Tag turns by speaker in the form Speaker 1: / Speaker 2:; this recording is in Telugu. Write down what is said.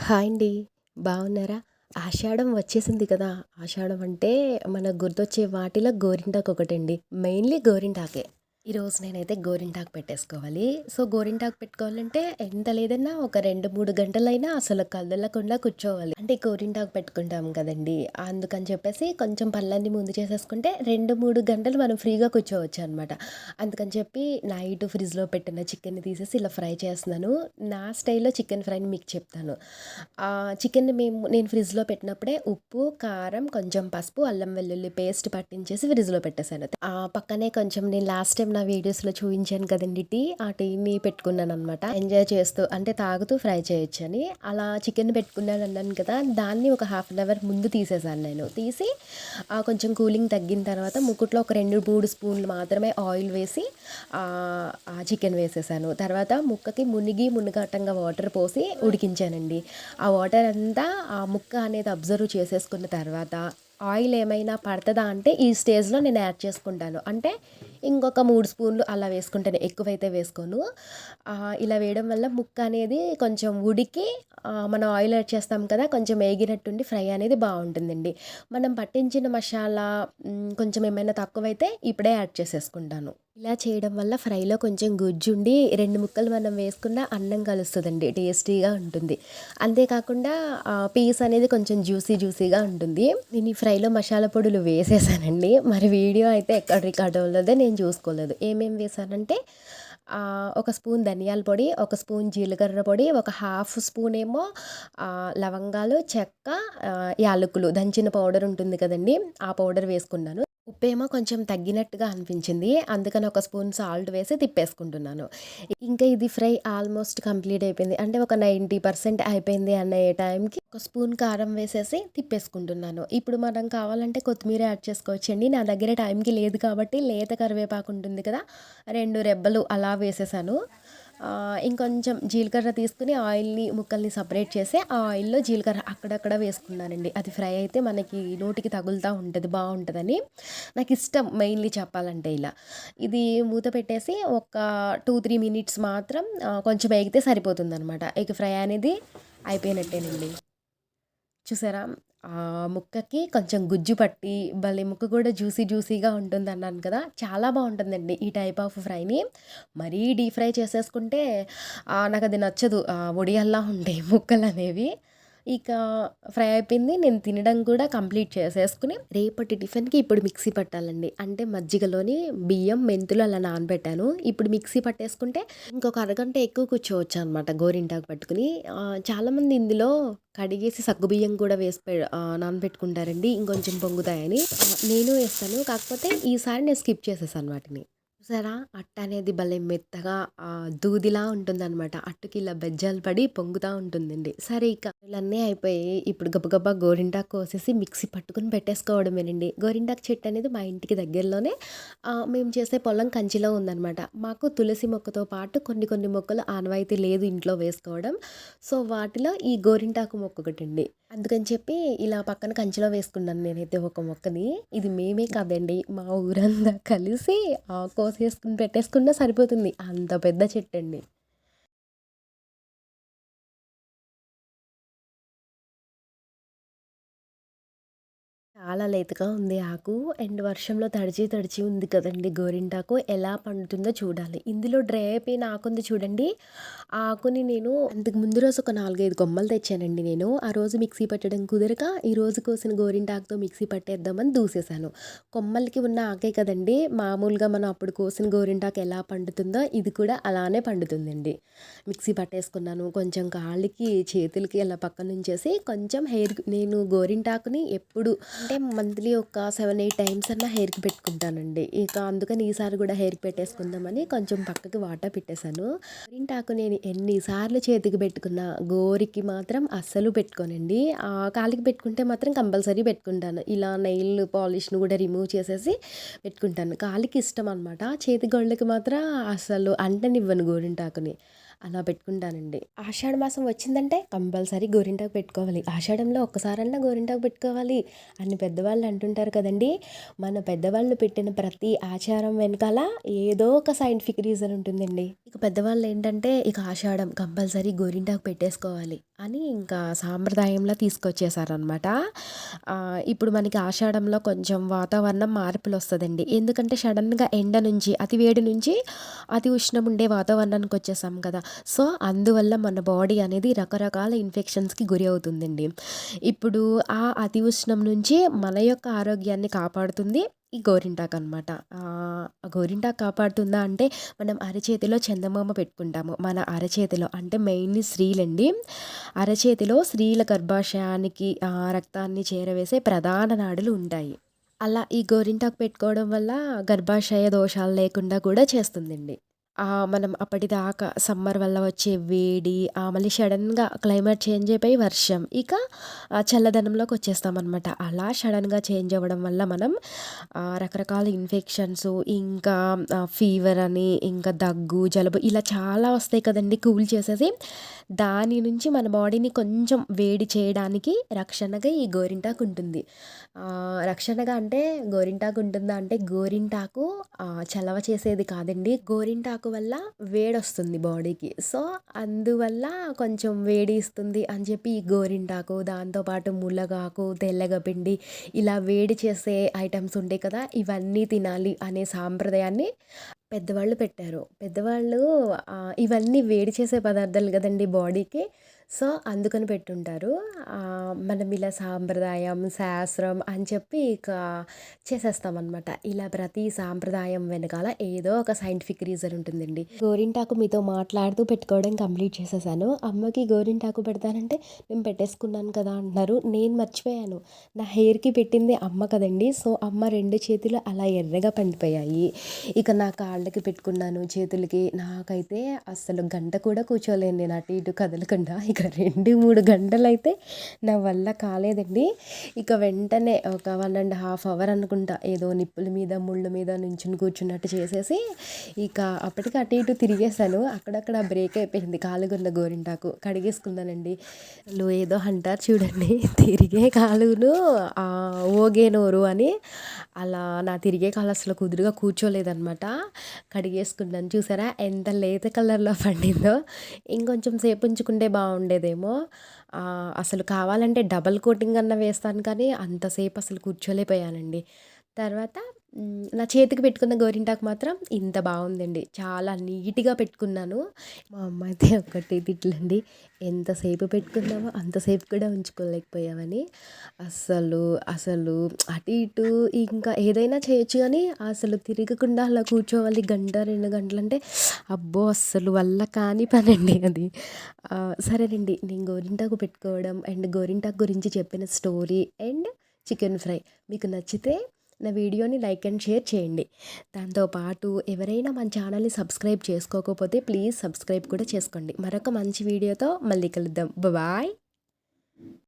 Speaker 1: హాయ్ అండి. బాగున్నారా? ఆషాఢం వచ్చేసింది కదా! ఆషాఢం అంటే మనకు గుర్తొచ్చే వాటిలో గోరింటాకు ఒకటండి. మెయిన్‌లీ గోరింటాకే. ఈరోజు నేనైతే గోరింటాకు పెట్టేసుకోవాలి. సో, గోరింటాకు పెట్టుకోవాలంటే ఎంత లేదన్నా ఒక 2, 3 గంటలైనా అసలు కదలకుండా కూర్చోవాలి. అంటే గోరింటాకు పెట్టుకుంటాం కదండీ! అందుకని చెప్పేసి కొంచెం పనులన్నీ ముందు చేసేసుకుంటే 2, 3 గంటలు మనం ఫ్రీగా కూర్చోవచ్చనమాట. అందుకని చెప్పి నైట్ ఫ్రిడ్జ్‌లో పెట్టిన చికెన్‌ని తీసేసి ఇలా ఫ్రై చేస్తున్నాను. నా స్టైల్‌లో చికెన్ ఫ్రైని మీకు చెప్తాను. చికెన్‌ని నేను ఫ్రిడ్జ్‌లో పెట్టినప్పుడే ఉప్పు, కారం, కొంచెం పసుపు, అల్లం వెల్లుల్లి పేస్ట్ పట్టించేసి ఫ్రిడ్జ్‌లో పెట్టేసాను. పక్కనే కొంచెం నేను లాస్ట్ టైం నా వీడియోస్‌లో చూయించాను కదండీ టీ. ఆ టీని పెట్టుకున్నాననమాట. ఎంజాయ్ చేస్తూ అంటే తాగుతూ ఫ్రై చేయొచ్చని. అలా చికెన్ పెట్టుకున్నానన్నాను కదా! దాన్ని ఒక హాఫ్ అన్ అవర్ ముందు తీసేసాను నేను. తీసి కొంచెం కూలింగ్ తగ్గిన తర్వాత మూకుట్లో ఒక 2, 3 స్పూన్లు మాత్రమే ఆయిల్ వేసి ఆ చికెన్ వేసేసాను. తర్వాత ముక్కకి మునిగటంగా వాటర్ పోసి ఉడికించానండి. ఆ వాటర్ అంతా ఆ ముక్క అనేది అబ్జర్వ్ చేసేసుకున్న తర్వాత ఆయిల్ ఏమైనా పడతదా అంటే ఈ స్టేజ్‌లో నేను యాడ్ చేసుకుంటాను. అంటే ఇంకొక 3 స్పూన్లు అలా వేసుకుంటాను. ఎక్కువైతే వేసుకోను. ఇలా వేయడం వల్ల ముక్క అనేది కొంచెం ఉడికి మనం ఆయిల్ యాడ్ చేస్తాం కదా! కొంచెం ఏగినట్టుండి ఫ్రై అనేది బావుంటుందండి. మనం పట్టించిన మసాలా కొంచెం ఏమైనా తక్కువైతే ఇప్పుడే యాడ్ చేసేసుకుంటాను. ఇలా చేయడం వల్ల ఫ్రైలో కొంచెం గుజ్జుండి 2 ముక్కలు మనం వేసుకున్న అన్నం కలుస్తదండి. టేస్టీగా ఉంటుంది. అంతేకాకుండా పీస్ అనేది కొంచెం జ్యూసీగా ఉంటుంది. నేను ఈ ఫ్రైలో మసాలా పొడులు వేసేసానండి. మరి వీడియో అయితే ఎక్కడ రికార్డ్ అవ్వలేదో నేను చూసుకోలేదు. ఏమేమి వేశానంటే ఒక స్పూన్ ధనియాల పొడి, ఒక స్పూన్ జీలకర్ర పొడి, ఒక హాఫ్ స్పూన్ ఏమో లవంగాలు, చెక్క, యాలకులు దంచిన పౌడర్ ఉంటుంది కదండీ! ఆ పౌడర్ వేసుకున్నాను. ఉప్పేమో కొంచెం తగ్గినట్టుగా అనిపించింది. అందుకని ఒక స్పూన్ సాల్ట్ వేసి తిప్పేసుకుంటున్నాను. ఇంకా ఇది ఫ్రై ఆల్మోస్ట్ కంప్లీట్ అయిపోయింది. అంటే ఒక 90% అయిపోయింది అనే టైంకి ఒక స్పూన్ కారం వేసేసి తిప్పేసుకుంటున్నాను. ఇప్పుడు మనం కావాలంటే కొత్తిమీర యాడ్ చేసుకోవచ్చండి. నా దగ్గర టైంకి లేదు కాబట్టి లేత కరివేపాకు ఉంటుంది కదా! 2 రెబ్బలు అలా వేసేసాను. ఇంకొంచెం జీలకర్ర తీసుకొని ఆయిల్‌ని ముక్కల్ని సెపరేట్ చేసి ఆ ఆయిల్‌లో జీలకర్ర అక్కడక్కడ వేసుకున్నానండి. అది ఫ్రై అయితే మనకి నోటికి తగులుతా ఉంటది బావుంటదని. నాకిష్టం మెయిన్‌లీ చెప్పాలంటే ఇలా. ఇది మూత పెట్టేసి ఒక 2, 3 మినిట్స్ మాత్రం కొంచెం ఏగితే సరిపోతుందనమాట. ఇక ఫ్రై అనేది అయిపోయినట్టేనండి. చూసారా? ముక్కకి కొంచెం గుజ్జు పట్టి భలే ముక్క కూడా జ్యూసీగా ఉంటుందన్నాను కదా! చాలా బావుంటుందండి ఈ టైప్ ఆఫ్ ఫ్రైని. మరీ డీప్ ఫ్రై చేసేసుకుంటే నాకది నచ్చదు. వడియాల్లా ఉంటాయి ముక్కలనేవి. ఇక ఫ్రై అయిపోయింది. నేను తినడం కూడా కంప్లీట్ చేసేసుకొని రేపటి టిఫిన్‌కి ఇప్పుడు మిక్సీ పట్టాలండి. అంటే మజ్జిగలోని బియ్యం, మెంతులు అలా నానబెట్టాను. ఇప్పుడు మిక్సీ పట్టేసుకుంటే ఇంకొక అరగంట ఎక్కువ కూర్చోవచ్చనమాట గోరింటాకు పట్టుకొని. చాలామంది ఇందులో కడిగేసి సగ్గుబియ్యం కూడా వేసి నానబెట్టుకుంటారండి. ఇంకొంచెం పొంగుతాయని. నేను వేస్తాను. కాకపోతే ఈసారి నేను స్కిప్ చేసేసాను వాటిని. చూసారా? అట్ట అనేది భలే మెత్తగా దూదిలా ఉంటుందనమాట. అట్టుకి ఇలా బెజ్జాలు పడి పొంగుతా ఉంటుందండి. సరే ఇక ఇవన్నీ అయిపోయి ఇప్పుడు గబగబా గోరింటాకు కోసేసి మిక్సీ పట్టుకొని పెట్టేసుకోవడమేనండి. గోరింటాకు చెట్టు అనేది మా ఇంటికి దగ్గరలోనే మేము చేసే పొలం కంచిలో ఉందనమాట. మాకు తులసి మొక్కతో పాటు కొన్ని కొన్ని మొక్కలు ఆనవాయితీ లేదు ఇంట్లో వేసుకోవడం. సో, వాటిలో ఈ గోరింటాకు మొక్క ఒకటండి. అందుకని చెప్పి ఇలా పక్కన కంచెలో వేసుకున్నాను నేనైతే ఒక మొక్కని. ఇది మేమే కాదండి మా ఊరంతా కలిసి కోసేసుకొని పెట్టేసుకున్నా సరిపోతుంది. అంత పెద్ద చెట్టండి. చాలా లేతగా ఉంది ఆకు. అండ్ వర్షంలో తడిచి ఉంది కదండీ గోరింటాకు. ఎలా పండుతుందో చూడాలి. ఇందులో డ్రై అయిపోయిన ఆకుంది చూడండి. ఆ ఆకుని నేను అంతకు ముందు రోజు ఒక 4, 5 కొమ్మలు తెచ్చానండి నేను. ఆ రోజు మిక్సీ పట్టడం కుదరక ఈ రోజు కోసిన గోరింటాకుతో మిక్సీ పట్టేద్దామని దూసేసాను. కొమ్మలకి ఉన్న ఆకే కదండీ! మామూలుగా మనం అప్పుడు కోసిన గోరింటాకు ఎలా పండుతుందో ఇది కూడా అలానే పండుతుందండి. మిక్సీ పట్టేసుకున్నాను. కొంచెం కాళ్ళకి, చేతులకి అలా పక్కనుంచేసి కొంచెం హెయిర్‌కి నేను గోరింటాకుని ఎప్పుడు అంటే మంత్లీ ఒక 7, 8 టైమ్స్ అన్నా హెయిర్‌కి పెట్టుకుంటానండి. ఇక అందుకని ఈసారి కూడా హెయిర్‌కి పెట్టేసుకుందామని కొంచెం పక్కకి వాటా పెట్టేసాను. గోరింటాకు నేను ఎన్ని సార్లు చేతికి పెట్టుకున్నా, గోరికి మాత్రం అస్సలు పెట్టుకోనండి. కాలికి పెట్టుకుంటే మాత్రం కంపల్సరీ పెట్టుకుంటాను. ఇలా నెయిల్ పాలిష్‌ని కూడా రిమూవ్ చేసేసి పెట్టుకుంటాను. కాలికి ఇష్టం అనమాట. చేతి గోళ్ళకి మాత్రం అస్సలు అంటనివ్వను గోరింటాకుని. అలా పెట్టుకుంటానండి. ఆషాఢ మాసం వచ్చిందంటే కంపల్సరీ గోరింటాకు పెట్టుకోవాలి. ఆషాఢంలో ఒక్కసారన్నా గోరింటాకు పెట్టుకోవాలి అని పెద్దవాళ్ళు అంటుంటారు కదండీ! మన పెద్దవాళ్ళు పెట్టిన ప్రతి ఆచారం వెనకాల ఏదో ఒక సైంటిఫిక్ రీజన్ ఉంటుందండి. ఇక పెద్దవాళ్ళు ఏంటంటే ఇక ఆషాఢం కంపల్సరీ గోరింటాకు పెట్టేసుకోవాలి అని ఇంకా సాంప్రదాయంలా తీసుకొచ్చేసారనమాట. ఇప్పుడు మనకి ఆషాఢంలో కొంచెం వాతావరణం మార్పులొస్తదండి. ఎందుకంటే సడన్‌గా ఎండ నుంచి, అతి వేడి నుంచి అతి ఉష్ణం ఉండే వాతావరణానికి వచ్చేసాం కదా! సో, అందువల్ల మన బాడీ అనేది రకరకాల ఇన్ఫెక్షన్స్‌కి గురి అవుతుందండి. ఇప్పుడు ఆ అతి ఉష్ణం నుంచి మన యొక్క ఆరోగ్యాన్ని కాపాడుతుంది ఈ గోరింటాకనమాట. గోరింటాకు కాపాడుతుందా అంటే మనం అరచేతిలో చందమామ పెట్టుకుంటాము. మన అరచేతిలో అంటే మెయిన్‌లీ స్త్రీలండి. అరచేతిలో స్త్రీల గర్భాశయానికి రక్తాన్ని చేరవేసే ప్రధాన నాడులు ఉంటాయి. అలా ఈ గోరింటాకు పెట్టుకోవడం వల్ల గర్భాశయ దోషాలు లేకుండా కూడా చేస్తుందండి. మనం అప్పటిదాకా సమ్మర్ వల్ల వచ్చే వేడి, మళ్ళీ సడన్‌గా క్లైమేట్ చేంజ్ అయిపోయి వర్షం, ఇక చల్లదనంలోకి వచ్చేస్తామనమాట. అలా సడన్‌గా చేంజ్ అవ్వడం వల్ల మనం రకరకాల ఇన్ఫెక్షన్స్, ఇంకా ఫీవర్ అని, ఇంకా దగ్గు, జలుబు ఇలా చాలా వస్తాయి కదండీ కూల్ చేసేసి. దాని నుంచి మన బాడీని కొంచెం వేడి చేయడానికి రక్షణగా ఈ గోరింటాకు ఉంటుంది. రక్షణగా అంటే గోరింటాకు ఉంటుందా అంటే గోరింటాకు చలవ చేసేది కాదండి. గోరింటాకు వల్ల వేడొస్తుంది బాడీకి. సో, అందువల్ల కొంచెం వేడి ఇస్తుంది అని చెప్పి ఈ గోరింటాకు, దాంతో పాటు ములగాకు, తెల్లగపిండి ఇలా వేడి చేసే ఐటెమ్స్ ఉంటాయి కదా! ఇవన్నీ తినాలి అనే సాంప్రదాయాన్ని పెద్దవాళ్ళు పెట్టారు. పెద్దవాళ్ళు ఇవన్నీ వేడి చేసే పదార్థాలు గదండీ బాడీకి. సో, అందుకని పెట్టుంటారు. మనం ఇలా సాంప్రదాయం, శాస్త్రం అని చెప్పి ఇక చేసేస్తామనమాట. ఇలా ప్రతి సాంప్రదాయం వెనకాల ఏదో ఒక సైంటిఫిక్ రీజన్ ఉంటుందండి. గోరింటాకు మీతో మాట్లాడుతూ పెట్టుకోవడం కంప్లీట్ చేసేసాను. అమ్మకి గోరింటాకు పెడతానంటే నేను పెట్టేసుకున్నాను కదా అంటున్నారు. నేను మర్చిపోయాను. నా హెయిర్‌కి పెట్టింది అమ్మ కదండీ! సో, అమ్మ 2 చేతులు అలా ఎర్రగా పండిపోయాయి. ఇక నా కాళ్ళకి పెట్టుకున్నాను, చేతులకి. నాకైతే అస్సలు గంట కూడా కూర్చోలేను నేను అటు ఇటు కదలకుండా. ఇక 2, 3 గంటలైతే నా వల్ల కాలేదండి. ఇక వెంటనే ఒక 1½ అవర్ అనుకుంటా ఏదో నిప్పుల మీద, ముళ్ళ మీద నుంచుని కూర్చున్నట్టు చేసేసి ఇక అప్పటికి అటు ఇటు తిరిగేసాను. అక్కడక్కడ బ్రేక్ అయిపోయింది కాలుగున్న గోరింటాకు. కడిగేసుకున్నానండి. ఏదో అంటారు చూడండి, తిరిగే కాలును ఊగే నోరు అని. అలా నా తిరిగే కాలు అసలు కుదురుగా కూర్చోలేదనమాట. కడిగేసుకున్నాను. చూసారా ఎంత లేత కలర్‌లో పండిందో. ఇంకొంచెం సేపు ఉంచుకుంటే బాగుండేదేమో. అసలు కావాలంటే డబల్ కోటింగ్ అన్నా వేస్తాను కానీ అంతసేపు అసలు కూర్చోలేకపోయానండి. తర్వాత నా చేతికి పెట్టుకున్న గోరింటాకు మాత్రం ఇంత బాగుందండి. చాలా నీట్‌గా పెట్టుకున్నాను. మా అమ్మ అయితే ఒకటే తిట్లండి. ఎంతసేపు పెట్టుకున్నావో అంతసేపు కూడా ఉంచుకోలేకపోయావని. అస్సలు, అసలు అటు ఇటు ఇంకా ఏదైనా చేయొచ్చు గానీ అసలు తిరగకుండా అలా కూర్చోవాలి గంట, 2 గంటలంటే అబ్బో! అస్సలు వల్ల కాని పనండి అది. సరేనండి. నేను గోరింటాకు పెట్టుకోవడం అండ్ గోరింటాకు గురించి చెప్పిన స్టోరీ అండ్ చికెన్ ఫ్రై మీకు నచ్చితే నా వీడియోని లైక్ అండ్ షేర్ చేయండి. దాంతో పాటు ఎవరైనా మన ఛానల్‌ని సబ్స్క్రైబ్ చేసుకోకపోతే ప్లీజ్ సబ్స్క్రైబ్ కూడా చేసుకోండి. మరొక మంచి వీడియోతో మళ్ళీ కలుద్దాం. బాయ్.